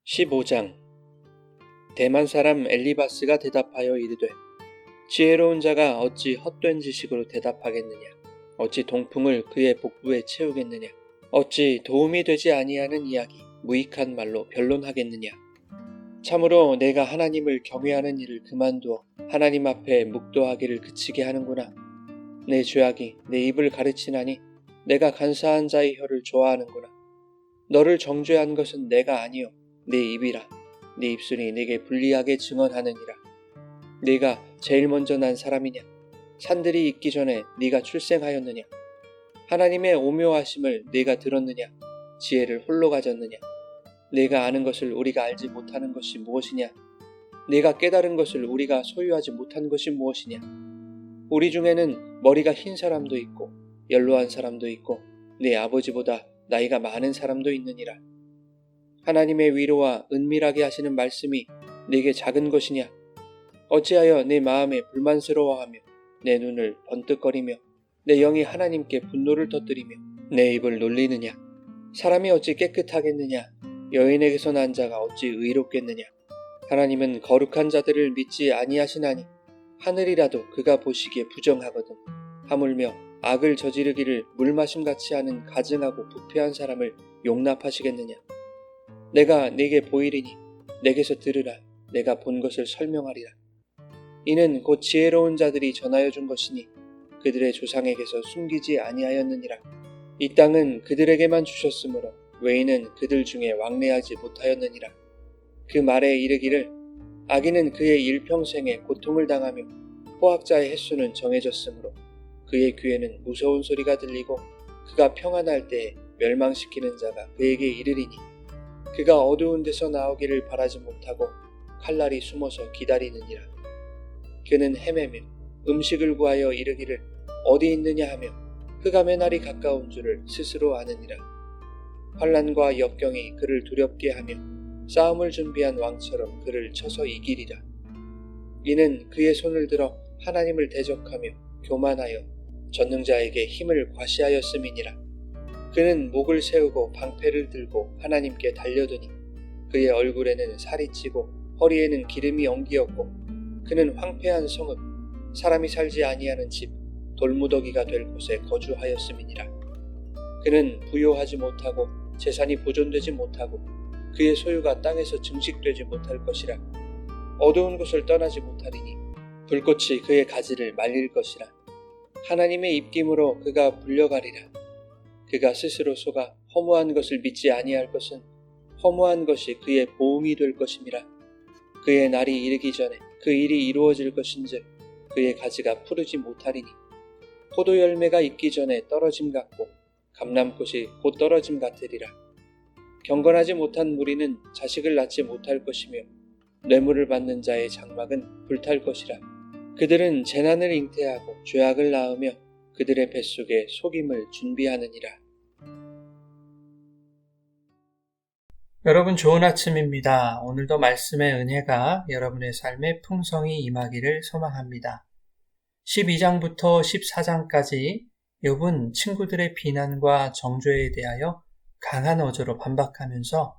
15장. 대만 사람 엘리바스가 대답하여 이르되 지혜로운 자가 어찌 헛된 지식으로 대답하겠느냐. 어찌 동풍을 그의 복부에 채우겠느냐. 어찌 도움이 되지 아니하는 이야기 무익한 말로 변론하겠느냐. 참으로 내가 하나님을 경외하는 일을 그만두어 하나님 앞에 묵도하기를 그치게 하는구나. 내 죄악이 내 입을 가르치나니 내가 간사한 자의 혀를 좋아하는구나. 너를 정죄한 것은 내가 아니요 내 입이라. 내 입술이 내게 불리하게 증언하느니라. 네가 제일 먼저 난 사람이냐. 산들이 있기 전에 네가 출생하였느냐. 하나님의 오묘하심을 네가 들었느냐. 지혜를 홀로 가졌느냐. 네가 아는 것을 우리가 알지 못하는 것이 무엇이냐. 네가 깨달은 것을 우리가 소유하지 못한 것이 무엇이냐. 우리 중에는 머리가 흰 사람도 있고 연로한 사람도 있고 네 아버지보다 나이가 많은 사람도 있느니라. 하나님의 위로와 은밀하게 하시는 말씀이 네게 작은 것이냐. 어찌하여 내 마음에 불만스러워하며 내 눈을 번뜩거리며 내 영이 하나님께 분노를 터뜨리며 내 입을 놀리느냐. 사람이 어찌 깨끗하겠느냐. 여인에게서 난 자가 어찌 의롭겠느냐. 하나님은 거룩한 자들을 믿지 아니하시나니 하늘이라도 그가 보시기에 부정하거든. 하물며 악을 저지르기를 물마심같이 하는 가증하고 부패한 사람을 용납하시겠느냐. 내가 네게 보이리니 내게서 들으라. 내가 본 것을 설명하리라. 이는 곧 지혜로운 자들이 전하여 준 것이니 그들의 조상에게서 숨기지 아니하였느니라. 이 땅은 그들에게만 주셨으므로 외인은 그들 중에 왕래하지 못하였느니라. 그 말에 이르기를 악인은 그의 일평생에 고통을 당하며 포악자의 횟수는 정해졌으므로 그의 귀에는 무서운 소리가 들리고 그가 평안할 때에 멸망시키는 자가 그에게 이르리니 그가 어두운 데서 나오기를 바라지 못하고 칼날이 숨어서 기다리느니라. 그는 헤매며 음식을 구하여 이르기를 어디 있느냐 하며 흑암의 날이 가까운 줄을 스스로 아느니라. 환난과 역경이 그를 두렵게 하며 싸움을 준비한 왕처럼 그를 쳐서 이기리라. 이는 그의 손을 들어 하나님을 대적하며 교만하여 전능자에게 힘을 과시하였음이니라. 그는 목을 세우고 방패를 들고 하나님께 달려드니 그의 얼굴에는 살이 찌고 허리에는 기름이 엉기었고 그는 황폐한 성읍 사람이 살지 아니하는 집 돌무더기가 될 곳에 거주하였음이니라. 그는 부요하지 못하고 재산이 보존되지 못하고 그의 소유가 땅에서 증식되지 못할 것이라. 어두운 곳을 떠나지 못하리니 불꽃이 그의 가지를 말릴 것이라. 하나님의 입김으로 그가 불려가리라. 그가 스스로 속아 허무한 것을 믿지 아니할 것은 허무한 것이 그의 보응이 될 것임이라. 그의 날이 이르기 전에 그 일이 이루어질 것인즉 그의 가지가 푸르지 못하리니 포도 열매가 익기 전에 떨어짐 같고 감람꽃이 곧 떨어짐 같으리라. 경건하지 못한 무리는 자식을 낳지 못할 것이며 뇌물을 받는 자의 장막은 불탈 것이라. 그들은 재난을 잉태하고 죄악을 낳으며 그들의 뱃속에 속임을 준비하느니라. 여러분 좋은 아침입니다. 오늘도 말씀의 은혜가 여러분의 삶에 풍성히 임하기를 소망합니다. 12장부터 14장까지 욥은 친구들의 비난과 정죄에 대하여 강한 어조로 반박하면서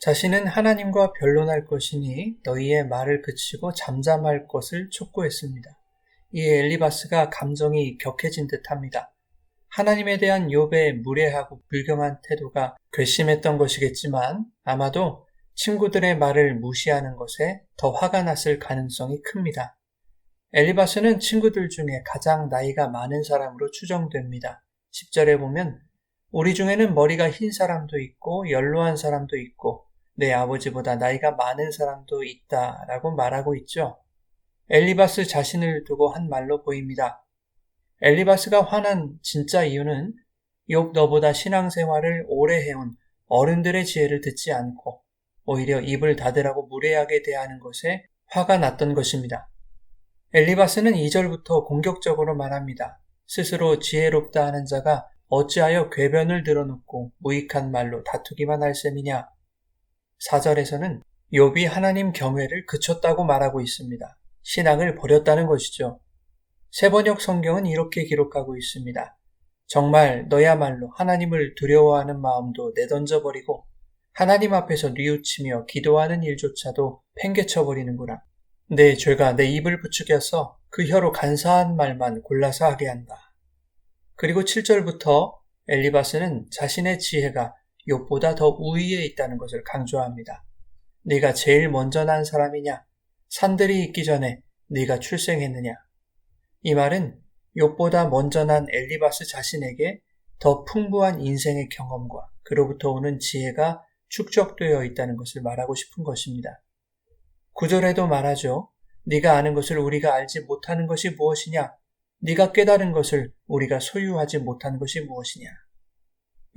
자신은 하나님과 변론할 것이니 너희의 말을 그치고 잠잠할 것을 촉구했습니다. 이에 엘리바스가 감정이 격해진 듯합니다. 하나님에 대한 욥의 무례하고 불경한 태도가 괘씸했던 것이겠지만 아마도 친구들의 말을 무시하는 것에 더 화가 났을 가능성이 큽니다. 엘리바스는 친구들 중에 가장 나이가 많은 사람으로 추정됩니다. 10절에 보면 우리 중에는 머리가 흰 사람도 있고 연로한 사람도 있고 내 아버지보다 나이가 많은 사람도 있다라고 말하고 있죠. 엘리바스 자신을 두고 한 말로 보입니다. 엘리바스가 화난 진짜 이유는 욥 너보다 신앙생활을 오래 해온 어른들의 지혜를 듣지 않고 오히려 입을 닫으라고 무례하게 대하는 것에 화가 났던 것입니다. 엘리바스는 2절부터 공격적으로 말합니다. 스스로 지혜롭다 하는 자가 어찌하여 궤변을 들어놓고 무익한 말로 다투기만 할 셈이냐. 4절에서는 욥이 하나님 경외를 그쳤다고 말하고 있습니다. 신앙을 버렸다는 것이죠. 세번역 성경은 이렇게 기록하고 있습니다. 정말 너야말로 하나님을 두려워하는 마음도 내던져버리고 하나님 앞에서 뉘우치며 기도하는 일조차도 팽개쳐버리는구나. 내 죄가 내 입을 부추겨서 그 혀로 간사한 말만 골라서 하게 한다. 그리고 7절부터 엘리바스는 자신의 지혜가 욥보다 더 우위에 있다는 것을 강조합니다. 네가 제일 먼저 난 사람이냐? 산들이 있기 전에 네가 출생했느냐? 이 말은 욥보다 먼저 난 엘리바스 자신에게 더 풍부한 인생의 경험과 그로부터 오는 지혜가 축적되어 있다는 것을 말하고 싶은 것입니다. 9절에도 말하죠. 네가 아는 것을 우리가 알지 못하는 것이 무엇이냐? 네가 깨달은 것을 우리가 소유하지 못하는 것이 무엇이냐?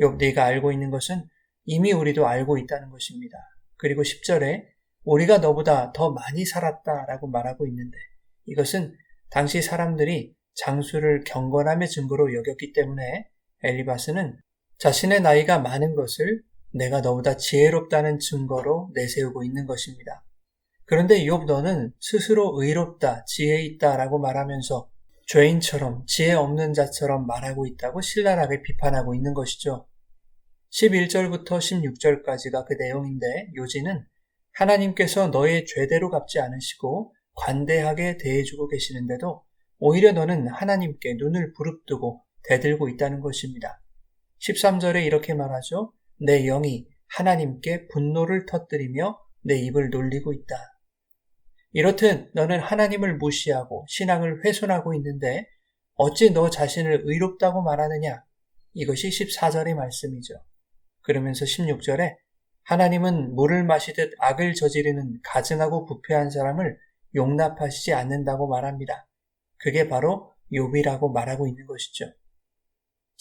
욥 네가 알고 있는 것은 이미 우리도 알고 있다는 것입니다. 그리고 10절에 우리가 너보다 더 많이 살았다라고 말하고 있는데 이것은 당시 사람들이 장수를 경건함의 증거로 여겼기 때문에 엘리바스는 자신의 나이가 많은 것을 내가 너보다 지혜롭다는 증거로 내세우고 있는 것입니다. 그런데 욥 너는 스스로 의롭다, 지혜 있다라고 말하면서 죄인처럼 지혜 없는 자처럼 말하고 있다고 신랄하게 비판하고 있는 것이죠. 11절부터 16절까지가 그 내용인데 요지는 하나님께서 너의 죄대로 갚지 않으시고 관대하게 대해주고 계시는데도 오히려 너는 하나님께 눈을 부릅뜨고 대들고 있다는 것입니다. 13절에 이렇게 말하죠. 내 영이 하나님께 분노를 터뜨리며 내 입을 놀리고 있다. 이렇듯 너는 하나님을 무시하고 신앙을 훼손하고 있는데 어찌 너 자신을 의롭다고 말하느냐? 이것이 14절의 말씀이죠. 그러면서 16절에 하나님은 물을 마시듯 악을 저지르는 가증하고 부패한 사람을 용납하시지 않는다고 말합니다. 그게 바로 욥이라고 말하고 있는 것이죠.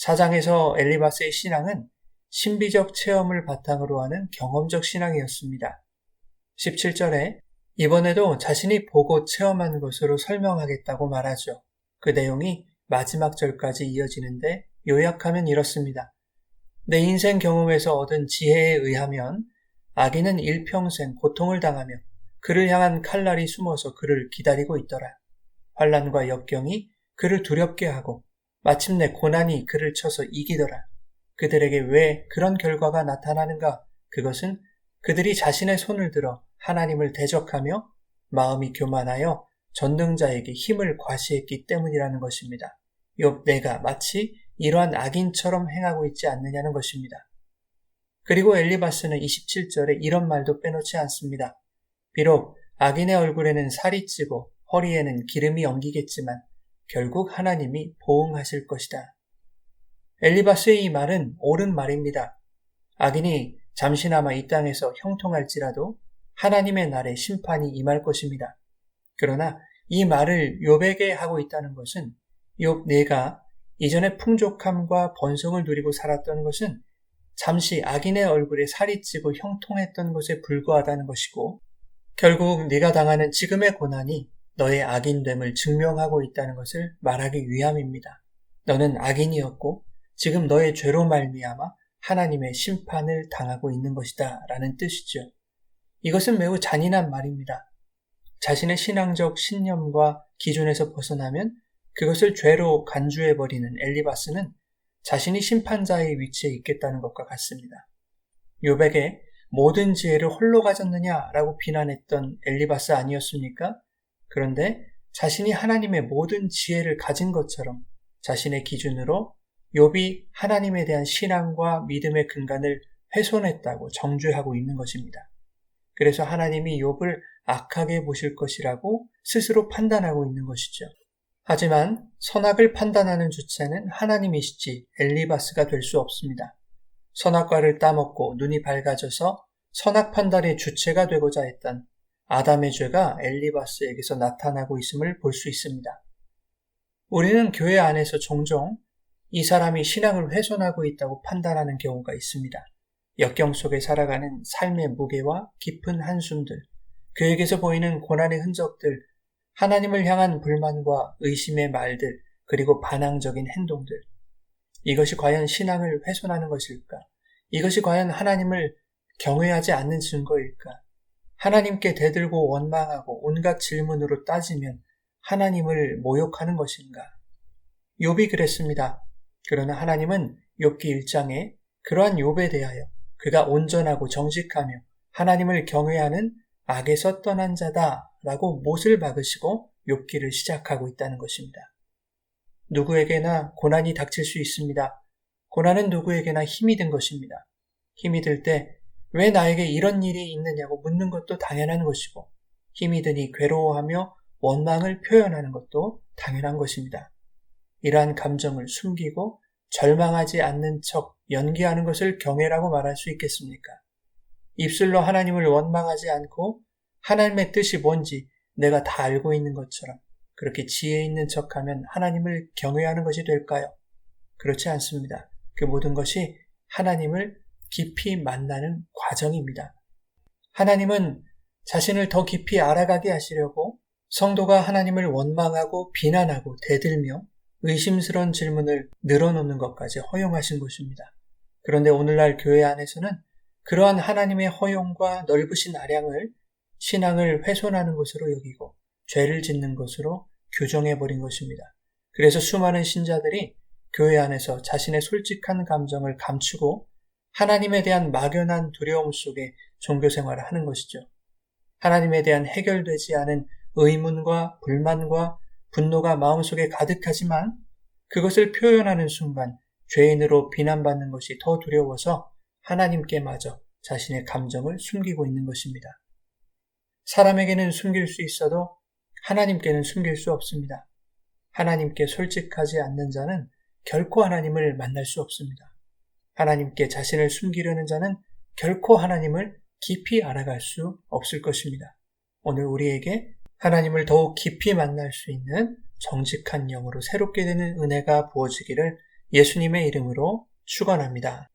4장에서 엘리바스의 신앙은 신비적 체험을 바탕으로 하는 경험적 신앙이었습니다. 17절에 이번에도 자신이 보고 체험한 것으로 설명하겠다고 말하죠. 그 내용이 마지막 절까지 이어지는데 요약하면 이렇습니다. 내 인생 경험에서 얻은 지혜에 의하면 악인은 일평생 고통을 당하며 그를 향한 칼날이 숨어서 그를 기다리고 있더라. 환난과 역경이 그를 두렵게 하고 마침내 고난이 그를 쳐서 이기더라. 그들에게 왜 그런 결과가 나타나는가? 그것은 그들이 자신의 손을 들어 하나님을 대적하며 마음이 교만하여 전능자에게 힘을 과시했기 때문이라는 것입니다. 욥 내가 마치 이러한 악인처럼 행하고 있지 않느냐는 것입니다. 그리고 엘리바스는 27절에 이런 말도 빼놓지 않습니다. 비록 악인의 얼굴에는 살이 찌고 허리에는 기름이 엉기겠지만 결국 하나님이 보응하실 것이다. 엘리바스의 이 말은 옳은 말입니다. 악인이 잠시나마 이 땅에서 형통할지라도 하나님의 날에 심판이 임할 것입니다. 그러나 이 말을 욥에게 하고 있다는 것은 욥 내가 이전에 풍족함과 번성을 누리고 살았던 것은 잠시 악인의 얼굴에 살이 찌고 형통했던 것에 불과하다는 것이고 결국 네가 당하는 지금의 고난이 너의 악인됨을 증명하고 있다는 것을 말하기 위함입니다. 너는 악인이었고 지금 너의 죄로 말미암아 하나님의 심판을 당하고 있는 것이다 라는 뜻이죠. 이것은 매우 잔인한 말입니다. 자신의 신앙적 신념과 기준에서 벗어나면 그것을 죄로 간주해버리는 엘리바스는 자신이 심판자의 위치에 있겠다는 것과 같습니다. 욥에게 모든 지혜를 홀로 가졌느냐라고 비난했던 엘리바스 아니었습니까? 그런데 자신이 하나님의 모든 지혜를 가진 것처럼 자신의 기준으로 욥이 하나님에 대한 신앙과 믿음의 근간을 훼손했다고 정죄하고 있는 것입니다. 그래서 하나님이 욥을 악하게 보실 것이라고 스스로 판단하고 있는 것이죠. 하지만 선악을 판단하는 주체는 하나님이시지 엘리바스가 될 수 없습니다. 선악과를 따먹고 눈이 밝아져서 선악 판단의 주체가 되고자 했던 아담의 죄가 엘리바스에게서 나타나고 있음을 볼 수 있습니다. 우리는 교회 안에서 종종 이 사람이 신앙을 훼손하고 있다고 판단하는 경우가 있습니다. 역경 속에 살아가는 삶의 무게와 깊은 한숨들, 그에게서 보이는 고난의 흔적들, 하나님을 향한 불만과 의심의 말들, 그리고 반항적인 행동들. 이것이 과연 신앙을 훼손하는 것일까? 이것이 과연 하나님을 경외하지 않는 증거일까? 하나님께 대들고 원망하고 온갖 질문으로 따지면 하나님을 모욕하는 것인가? 욥이 그랬습니다. 그러나 하나님은 욥기 1장에 그러한 욥에 대하여 그가 온전하고 정직하며 하나님을 경외하는 악에서 떠난 자다라고 못을 박으시고 욥기를 시작하고 있다는 것입니다. 누구에게나 고난이 닥칠 수 있습니다. 고난은 누구에게나 힘이 든 것입니다. 힘이 들 때 왜 나에게 이런 일이 있느냐고 묻는 것도 당연한 것이고, 힘이 드니 괴로워하며 원망을 표현하는 것도 당연한 것입니다. 이러한 감정을 숨기고 절망하지 않는 척 연기하는 것을 경외라고 말할 수 있겠습니까? 입술로 하나님을 원망하지 않고 하나님의 뜻이 뭔지 내가 다 알고 있는 것처럼 그렇게 지혜 있는 척하면 하나님을 경외하는 것이 될까요? 그렇지 않습니다. 그 모든 것이 하나님을 깊이 만나는 과정입니다. 하나님은 자신을 더 깊이 알아가게 하시려고 성도가 하나님을 원망하고 비난하고 대들며 의심스러운 질문을 늘어놓는 것까지 허용하신 것입니다. 그런데 오늘날 교회 안에서는 그러한 하나님의 허용과 넓으신 아량을 신앙을 훼손하는 것으로 여기고 죄를 짓는 것으로 규정해버린 것입니다. 그래서 수많은 신자들이 교회 안에서 자신의 솔직한 감정을 감추고 하나님에 대한 막연한 두려움 속에 종교생활을 하는 것이죠. 하나님에 대한 해결되지 않은 의문과 불만과 분노가 마음속에 가득하지만 그것을 표현하는 순간 죄인으로 비난받는 것이 더 두려워서 하나님께마저 자신의 감정을 숨기고 있는 것입니다. 사람에게는 숨길 수 있어도 하나님께는 숨길 수 없습니다. 하나님께 솔직하지 않는 자는 결코 하나님을 만날 수 없습니다. 하나님께 자신을 숨기려는 자는 결코 하나님을 깊이 알아갈 수 없을 것입니다. 오늘 우리에게 하나님을 더욱 깊이 만날 수 있는 정직한 영으로 새롭게 되는 은혜가 부어지기를 예수님의 이름으로 축원합니다.